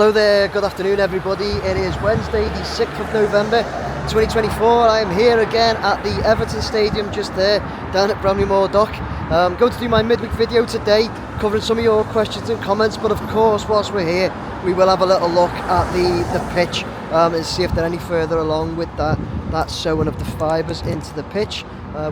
Hello there, good afternoon everybody. It is Wednesday the 6th of November 2024. I am here again at the Everton Stadium, just there down at Bramley-Moore Dock. I'm going to do my midweek video today, covering some of your questions and comments, but of course whilst we're here we will have a little look at the pitch and see if they're any further along with that sewing of the fibres into the pitch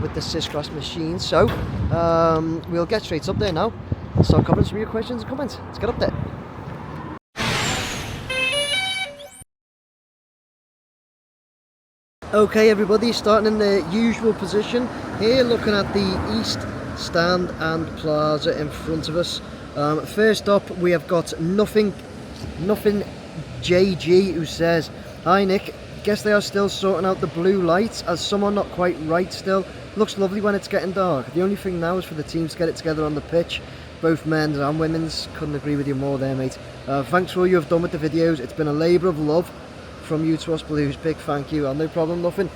with the Sysgrass machine. So we'll get straight up there now and start covering some of your questions and comments. Let's get up there. Okay everybody, starting in the usual position here, looking at the east stand and plaza in front of us. First up we have got nothing JG, who says, "Hi Nick, guess they are still sorting out the blue lights as some are not quite right still. Looks lovely when it's getting dark. The only thing now is for the teams to get it together on the pitch, both men's and women's." Couldn't agree with you more there, mate. Thanks for all you have done with the videos. It's been a labour of love from you to us Blues. Big thank you. No problem, nothing.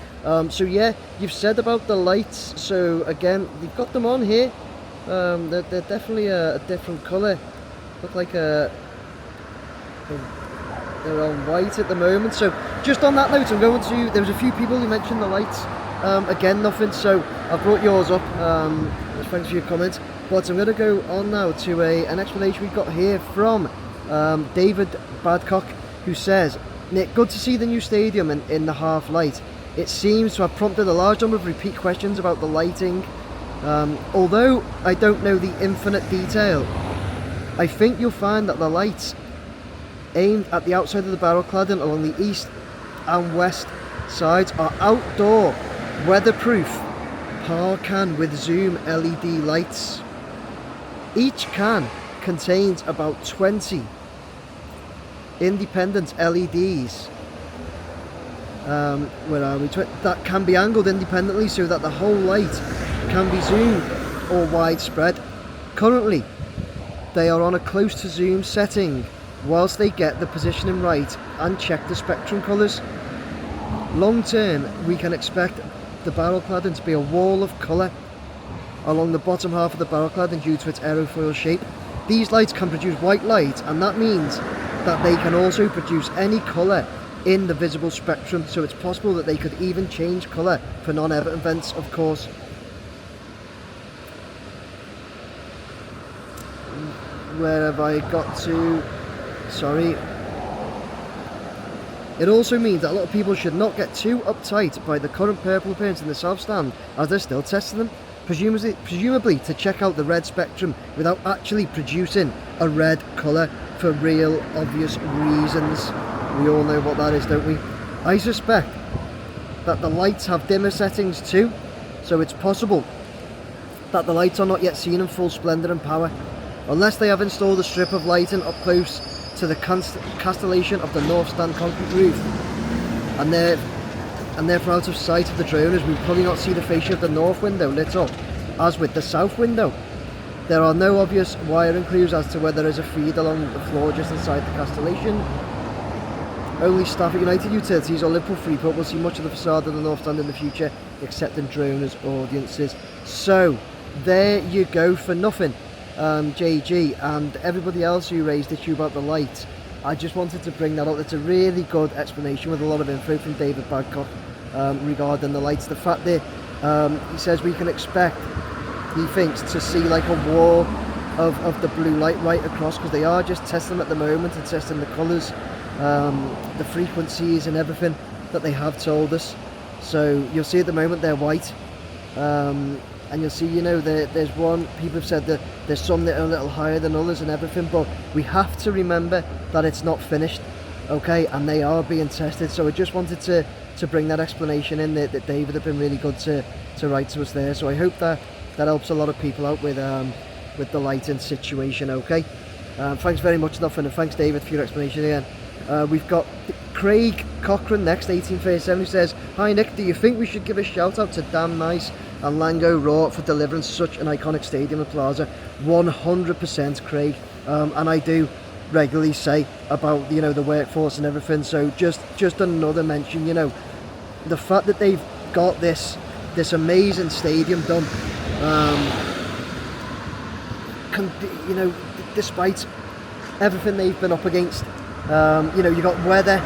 So yeah, you've said about the lights. So again, you've got them on here. They're definitely a different colour. Look like they're on white at the moment. So just on that note, I'm going to, there was a few people who mentioned the lights. Again, nothing. So I've brought yours up. Thanks for your comments. But I'm going to go on now to an explanation we've got here from David Badcock, who says, "Nick, good to see the new stadium in the half light. It seems to have prompted a large number of repeat questions about the lighting. Although I don't know the infinite detail, I think you'll find that the lights aimed at the outside of the barrel cladding along the east and west sides are outdoor, weatherproof par can with zoom LED lights. Each can contains about 20 independent LEDs that can be angled independently so that the whole light can be zoomed or widespread. Currently they are on a close to zoom setting whilst they get the positioning right and check the spectrum colours. Long term we can expect the barrel cladding to be a wall of colour along the bottom half of the barrel cladding due to its aerofoil shape. These lights can produce white light, and that means that they can also produce any colour in the visible spectrum, so it's possible that they could even change colour for non-Everton events, of course." Where have I got to? Sorry. "It also means that a lot of people should not get too uptight by the current purple appearance in the south stand, as they're still testing them, presumably to check out the red spectrum without actually producing a red colour for real obvious reasons." We all know what that is, don't we? "I suspect that the lights have dimmer settings too, so it's possible that the lights are not yet seen in full splendour and power, unless they have installed a strip of lighting up close to the castellation of the north stand concrete roof, and therefore out of sight of the droners. We'll probably not see the fascia of the north window lit up as with the south window. There are no obvious wiring clues as to whether there is a feed along the floor just inside the castellation. Only staff at United Utilities or Liverpool Freeport will see much of the facade of the north stand in the future, except in droners' audiences." So there you go for nothing, JG, and everybody else who raised the issue about the light. I just wanted to bring that up. It's a really good explanation with a lot of info from David Badcock regarding the lights. The fact that he says we can expect, he thinks, to see like a wall of the blue light right across, because they are just testing them at the moment and testing the colours, the frequencies and everything that they have told us. So you'll see at the moment they're white, and you'll see, you know, there's one, people have said that there's some that are a little higher than others and everything, but we have to remember that it's not finished, okay, and they are being tested. So I just wanted to bring that explanation in, that David have been really good to write to us there. So I hope that helps a lot of people out with the lighting situation, okay. Thanks very much, Nothing, and thanks David for your explanation again. We've got Craig Cochran next, 1837, who says, "Hi Nick, do you think we should give a shout out to Damn Nice and Lango Raw for delivering such an iconic stadium and plaza?" 100% Craig, and I do regularly say about, you know, the workforce and everything. So just another mention, you know, the fact that they've got this amazing stadium done, you know, despite everything they've been up against You know, you've got weather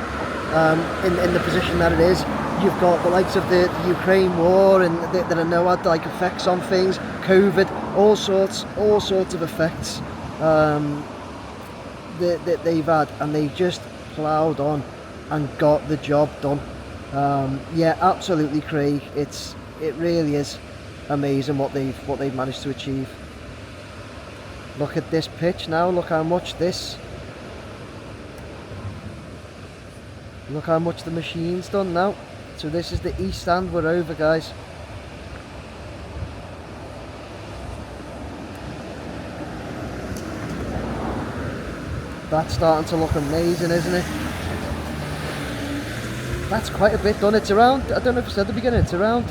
in the position that it is. You've got the likes of the Ukraine war, and that I know had like effects on things, COVID, all sorts of effects that they've had, and they just ploughed on and got the job done. Yeah, absolutely, Craig. It really is amazing what they've managed to achieve. Look at this pitch now. Look how much Look how much the machine's done now. So this is the east stand. We're over, guys. That's starting to look amazing, isn't it? That's quite a bit done. It's around, I don't know if I said at the beginning, it's around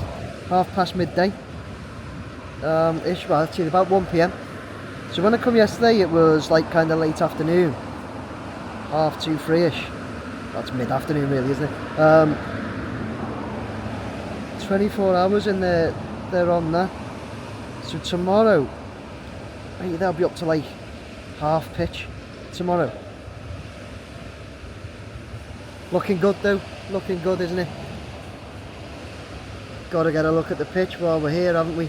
midday. Ish, well, actually about 1 PM. So when I come yesterday, it was like kind of late afternoon. 2:30, 3-ish. That's mid-afternoon really, isn't it? 24 hours and they're on that. So tomorrow, I think they'll be up to like half pitch tomorrow. Looking good though, looking good, isn't it? Gotta get a look at the pitch while we're here, haven't we?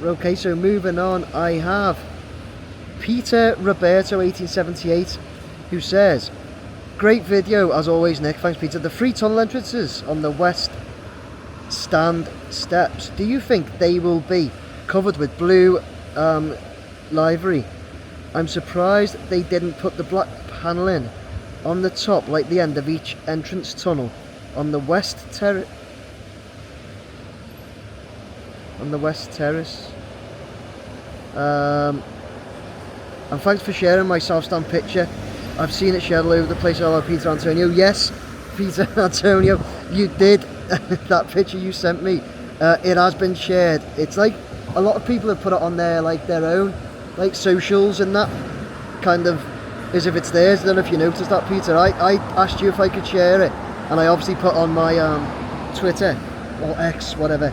Okay, so moving on, I have Peter Roberto 1878 who says, great video as always, Nick. Thanks, Peter. The 3 tunnel entrances on the west stand steps, do you think they will be covered with blue livery? I'm surprised they didn't put the black panelling on the top like the end of each entrance tunnel on the west terrace. And thanks for sharing my south stand picture. I've seen it shared all over the place. Hello, Peter Antonio. Yes, Peter Antonio, you did. That picture you sent me, it has been shared. It's like a lot of people have put it on their own like socials and that, kind of as if it's theirs. I don't know if you noticed that, Peter. I asked you if I could share it, and I obviously put on my Twitter or X, whatever,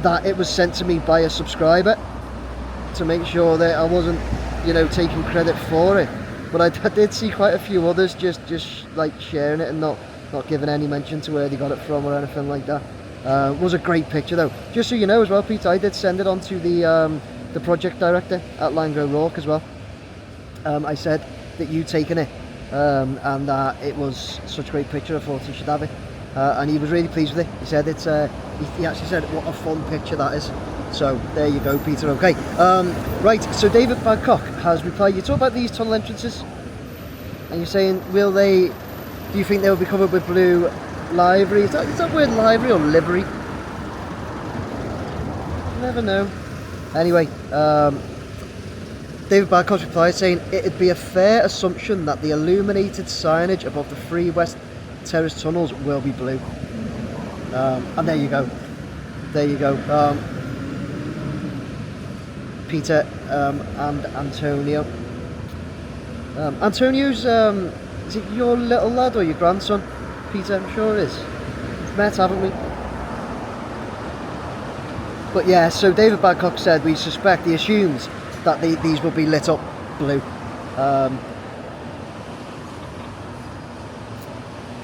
that it was sent to me by a subscriber to make sure that I wasn't, you know, taking credit for it. But I did see quite a few others just like sharing it and not giving any mention to where they got it from or anything like that. It was a great picture though. Just so you know as well, Peter, I did send it on to the project director at Langro Rourke as well. I said that you'd taken it and that it was such a great picture, I thought he should have it. And he was really pleased with it. He said it's he actually said what a fun picture that is. So there you go, Peter. Okay, right, so David Badcock has replied. You talk about these tunnel entrances and you're saying, do you think they will be covered with blue livery? Is that word livery or livery? You never know. Anyway, David Badcock's replied saying it'd be a fair assumption that the illuminated signage above the 3 west terrace tunnels will be blue. And there you go. Peter and Antonio. Antonio's, is it your little lad or your grandson, Peter? I'm sure it is. We've met, haven't we? But yeah, so David Badcock said he assumes that these will be lit up blue.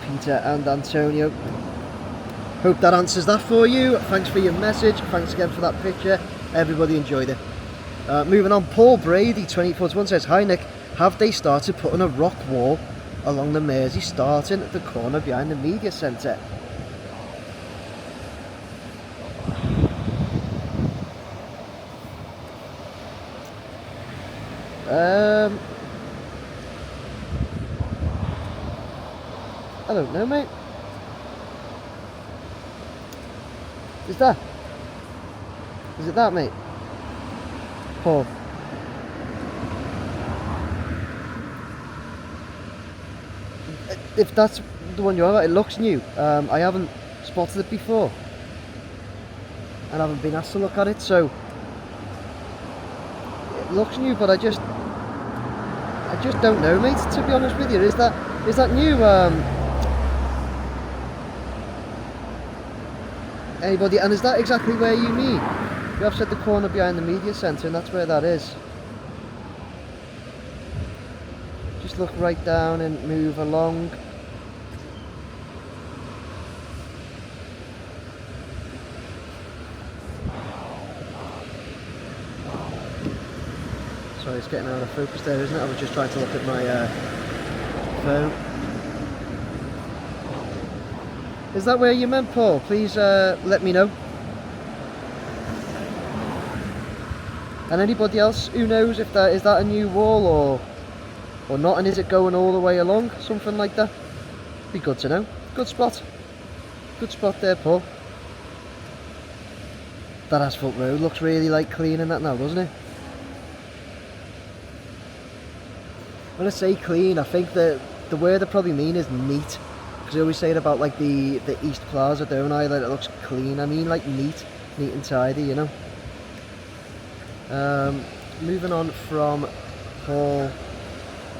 Peter and Antonio. Hope that answers that for you. Thanks for your message. Thanks again for that picture. Everybody enjoyed it. Moving on, Paul Brady 2041 says, hi Nick, have they started putting a rock wall along the Mersey starting at the corner behind the media centre? I don't know, mate. Is it that, mate? Paul. If that's the one you're on, it looks new. I haven't spotted it before and I haven't been asked to look at it, so it looks new, but I just don't know, mate, to be honest with you. Is that new? Anybody? And is that exactly where you mean? You have said the corner behind the media centre, and that's where that is. Just look right down and move along. Sorry, it's getting out of focus there, isn't it? I was just trying to look at my phone. Is that where you meant, Paul? Please let me know. And anybody else who knows if that is that a new wall or not, and is it going all the way along, something like that? Be good to know. Good spot. Good spot there, Paul. That asphalt road looks really like cleaning that now, doesn't it? When I say clean, I think that the word I probably mean is neat. Because I always say it about like the East Plaza, don't I? That it looks clean. I mean like neat and tidy, you know. Moving on from Paul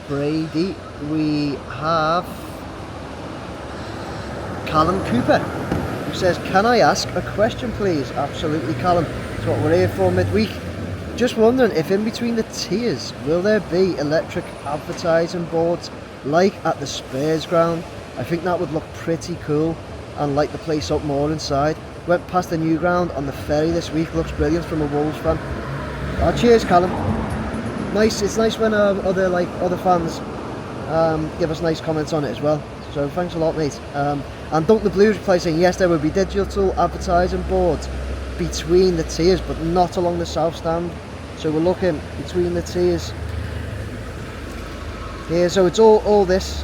Brady, we have Callum Cooper, who says, "Can I ask a question, please?" Absolutely, Callum. That's what we're here for midweek. Just wondering if in between the tiers will there be electric advertising boards like at the Spurs ground? I think that would look pretty cool and light the place up more inside. Went past the new ground on the ferry this week, looks brilliant from a Wolves fan. Oh, cheers, Callum. Nice. It's nice when other fans give us nice comments on it as well. So thanks a lot, mate. And Dunk the Blues reply saying yes, there will be digital advertising boards between the tiers, but not along the south stand. So we're looking between the tiers here. So it's all this,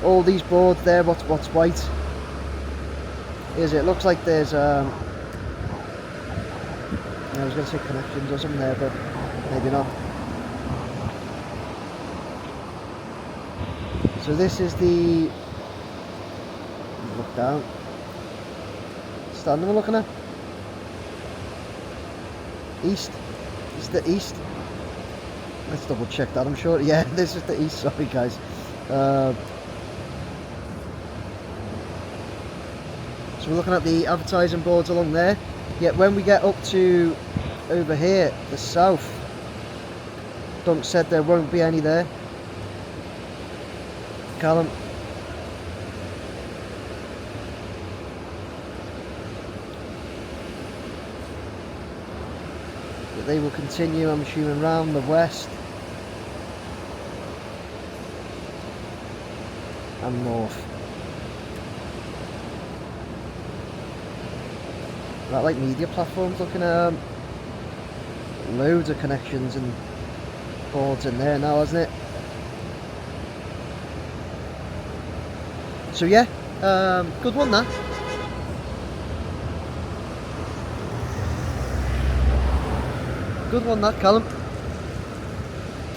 all these boards there. What's white? It looks like there's I was going to say connections or something there, but maybe not. So this is the, look down, stand we're looking at, east. This is the east. Let's double check that. I'm sure, yeah, this is the east. Sorry guys. So we're looking at the advertising boards along there. Yet when we get up to over here, the south, Dunk said there won't be any there. Callum. But they will continue, I'm assuming, round the west and north. That like media platforms, looking at loads of connections and boards in there now, hasn't it? So yeah, good one that. Good one that, Callum.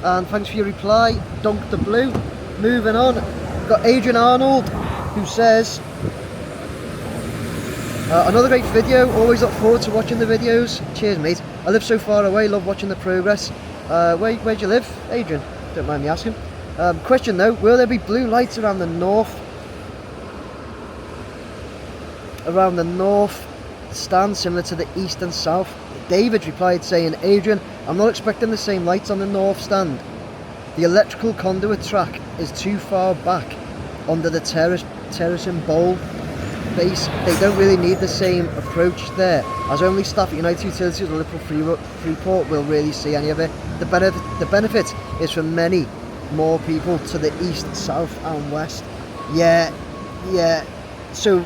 And thanks for your reply, Dunk the Blue. Moving on, we've got Adrian Arnold, who says, another great video, always look forward to watching the videos. Cheers mate, I live so far away, love watching the progress. Where do you live, Adrian? Don't mind me asking. Question though, will there be blue lights around the north? Around the north stand, similar to the east and south? David replied saying, Adrian, I'm not expecting the same lights on the north stand. The electrical conduit track is too far back under the terrace and bowl base. They don't really need the same approach there, as only staff at United Utilities or Liverpool Freeport will really see any of it. The benefit is for many more people to the east, south and west. Yeah, so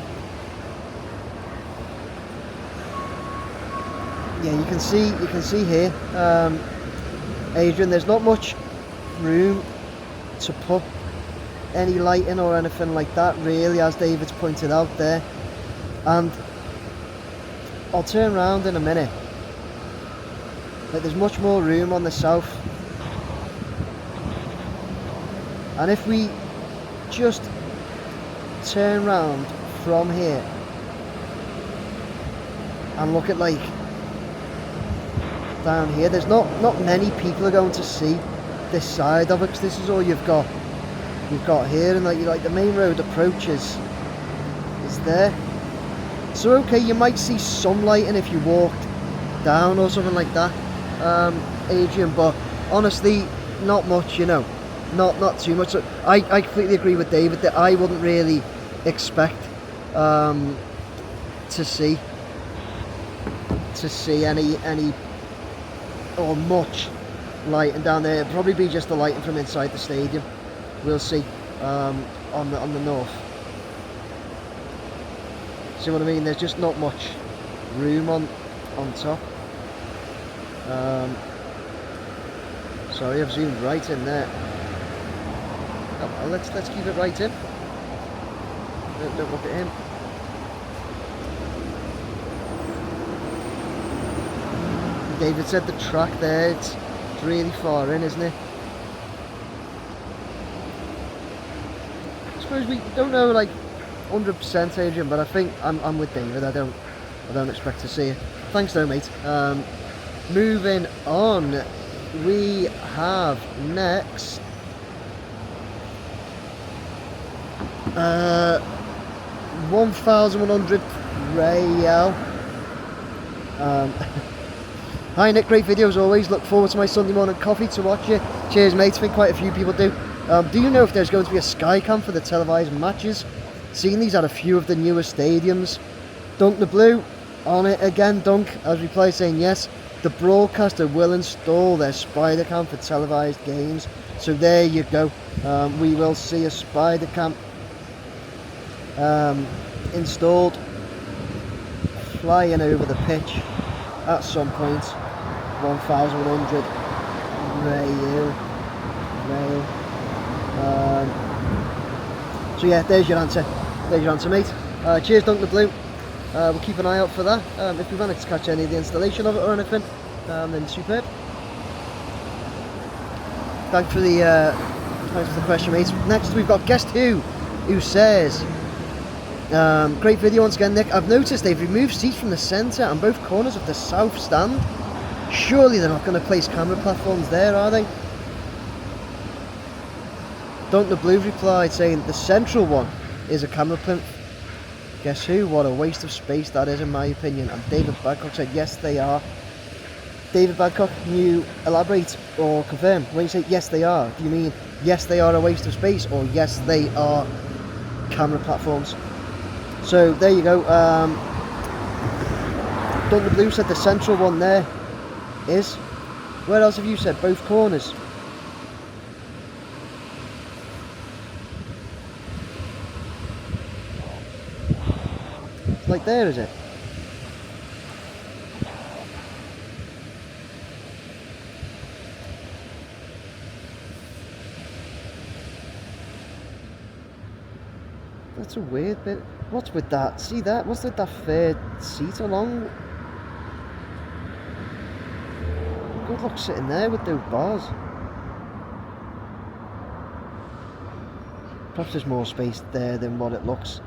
yeah, you can see here, Adrian, there's not much room to put any lighting or anything like that really, as David's pointed out there. And I'll turn around in a minute, but there's much more room on the south. And if we just turn round from here and look at like down here, there's not many people are going to see this side of it, because this is all you've got here, and like the main road approach is there. So okay, you might see some lighting if you walked down or something like that, Adrian, but honestly not much, you know, not too much. So I completely agree with David that I wouldn't really expect to see any or much lighting down there. It'll probably be just the lighting from inside the stadium. We'll see on the north. See what I mean? There's just not much room on top. Sorry, I've zoomed right in there. Oh, let's keep it right in. Don't look at him. David said the track there, it's really far in, isn't it? I suppose we don't know like 100%, Adrian, but I think I'm with David. I don't expect to see it. Thanks though, mate. Moving on, we have next 1100 Rael. Hi Nick, great video as always. Look forward to my Sunday morning coffee to watch it. Cheers, mate. I think quite a few people do. Do you know if there's going to be a sky cam for the televised matches? Seen these at a few of the newer stadiums. Dunk the Blue on it again. Dunk as reply saying yes. The broadcaster will install their spider cam for televised games. So there you go. We will see a spider cam installed flying over the pitch at some point. 1100 Rail. So yeah, there's your answer. There's your answer, mate. Cheers, Dunk the Blue. We'll keep an eye out for that. If we manage to catch any of the installation of it or anything, then superb. Thanks for the question, mate. Next we've got Guest Who says, great video once again, Nick. I've noticed they've removed seats from the centre and both corners of the south stand. Surely they're not going to place camera platforms there, are they? Dunk the Blue replied saying the central one is a camera plinth. Guess who? What a waste of space that is, in my opinion. And David Badcock said yes they are. David Badcock, can you elaborate or confirm? When you say yes they are, do you mean yes they are a waste of space, or yes they are camera platforms? So there you go. Dunk the Blue said the central one there is. Where else have you said? Both corners. Like there, is it? That's a weird bit. What's with that? See that? What's with that third seat along? Good luck sitting there with those bars. Perhaps there's more space there than what it looks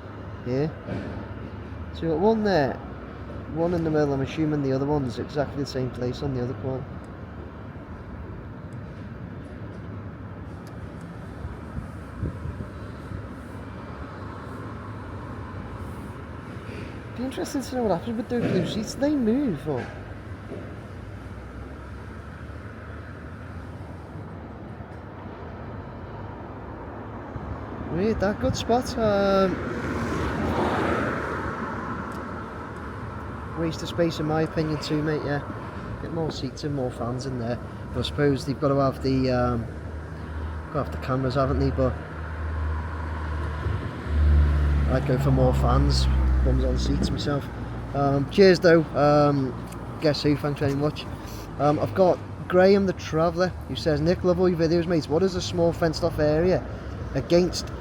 here. So you've got one there, one in the middle. I'm assuming the other one's exactly the same place on the other corner. Be interesting to know what happens with those blue seats. Do they move or? Weird, that good spot. Waste of space in my opinion too, mate. Yeah, get more seats and more fans in there. But I suppose they've got to have the cameras, haven't they? But I'd go for more fans, bums on seats myself. Cheers though. Guess who? Thanks very much. I've got Graham the Traveller who says, Nick, love all your videos, mate. What is a small fenced off area against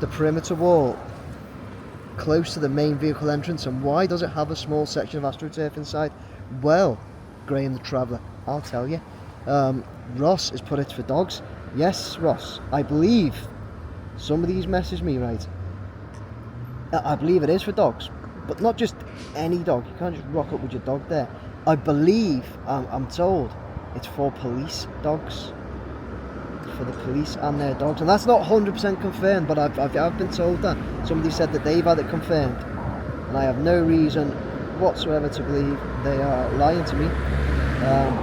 the perimeter wall close to the main vehicle entrance, and why does it have a small section of AstroTurf inside? Well, Graham the Traveller, I'll tell you. Ross has put it for dogs. Yes, Ross, I believe somebody's messaged me, right? I believe it is for dogs, but not just any dog. You can't just rock up with your dog there. I believe, I'm told, it's for police dogs. For the police and their dogs, and that's not 100% confirmed, but I've been told that. Somebody said that they've had it confirmed, and I have no reason whatsoever to believe they are lying to me,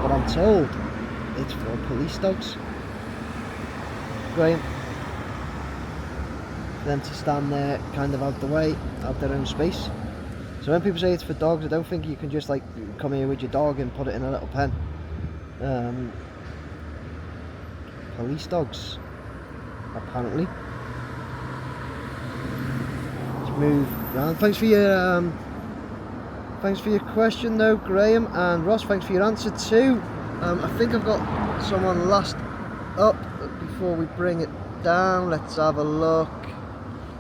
but I'm told it's for police dogs. Graham. For them to stand there kind of out the way, out their own space. So when people say it's for dogs, I don't think you can just like come here with your dog and put it in a little pen. Police dogs, apparently. Let's move around. Thanks for your question though, Graham, and Ross, thanks for your answer too. I think I've got someone last up before we bring it down. Let's have a look.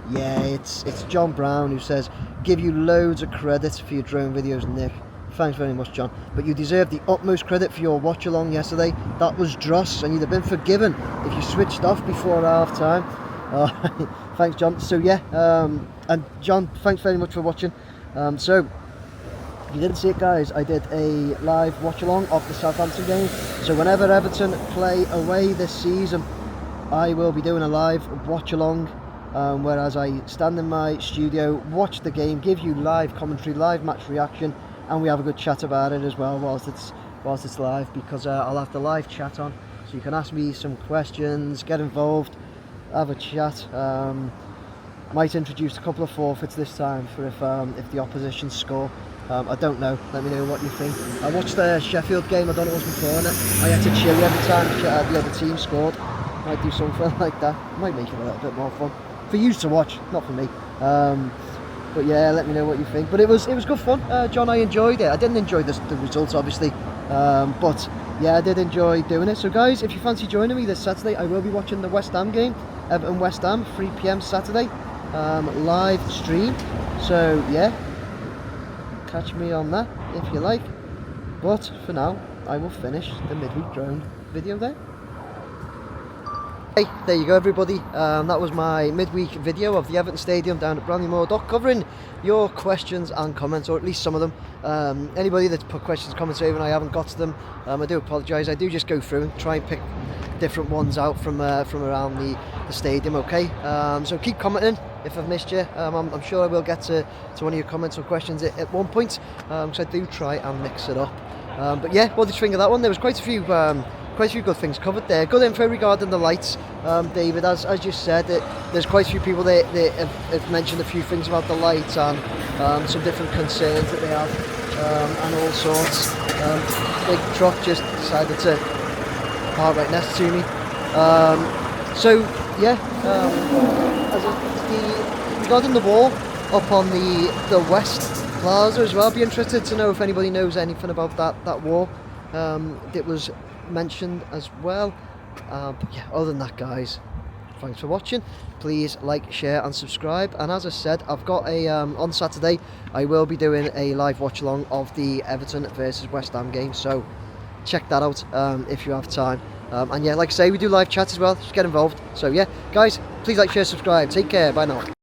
Yeah, it's John Brown, who says, give you loads of credit for your drone videos, Nick. Thanks very much, John. But you deserve the utmost credit for your watch along yesterday. That was dross, and you'd have been forgiven if you switched off before half time. Thanks, John. So yeah, and John, thanks very much for watching. So if you didn't see it, guys, I did a live watch along of the Southampton game. So whenever Everton play away this season, I will be doing a live watch along. Whereas I stand in my studio, watch the game, give you live commentary, live match reaction, and we have a good chat about it as well whilst it's live, because I'll have the live chat on, so you can ask me some questions, get involved, have a chat. Might introduce a couple of forfeits this time for if the opposition score. I don't know. Let me know what you think. I watched the Sheffield game. I don't know what was before it. I had to cheer every time the other team scored. Might do something like that. Might make it a little bit more fun for you to watch, not for me. But yeah, let me know what you think. But it was good fun, John. I enjoyed it. I didn't enjoy the results, obviously, but yeah, I did enjoy doing it. So guys, if you fancy joining me this Saturday, I will be watching the West Ham game, Everton West Ham, 3 PM Saturday, live stream. So yeah, catch me on that if you like. But for now, I will finish the midweek drone video there. Hey, there you go, everybody. That was my midweek video of the Everton Stadium down at Branley Dock, covering your questions and comments, or at least some of them. Anybody that's put questions, comments over and I haven't got to them, I do apologise. I do just go through and try and pick different ones out from around the stadium. Okay, so keep commenting if I've missed you. I'm sure I will get to one of your comments or questions at one point, because I do try and mix it up. But yeah, what did you think of that one? There was quite a few good things covered there. Good info regarding the lights, David. As you said, there's quite a few people that have mentioned a few things about the lights and some different concerns that they have, and all sorts. Big truck just decided to park right next to me. So yeah, regarding the wall up on the West Plaza as well, I'd be interested to know if anybody knows anything about that wall. It was mentioned as well. But yeah, other than that, guys, thanks for watching. Please like, share and subscribe. And as I said, I've got a on Saturday I will be doing a live watch along of the Everton versus West Ham game, so check that out if you have time. And yeah, like I say, we do live chats as well, just get involved. So yeah, guys, please like, share, subscribe. Take care, bye now.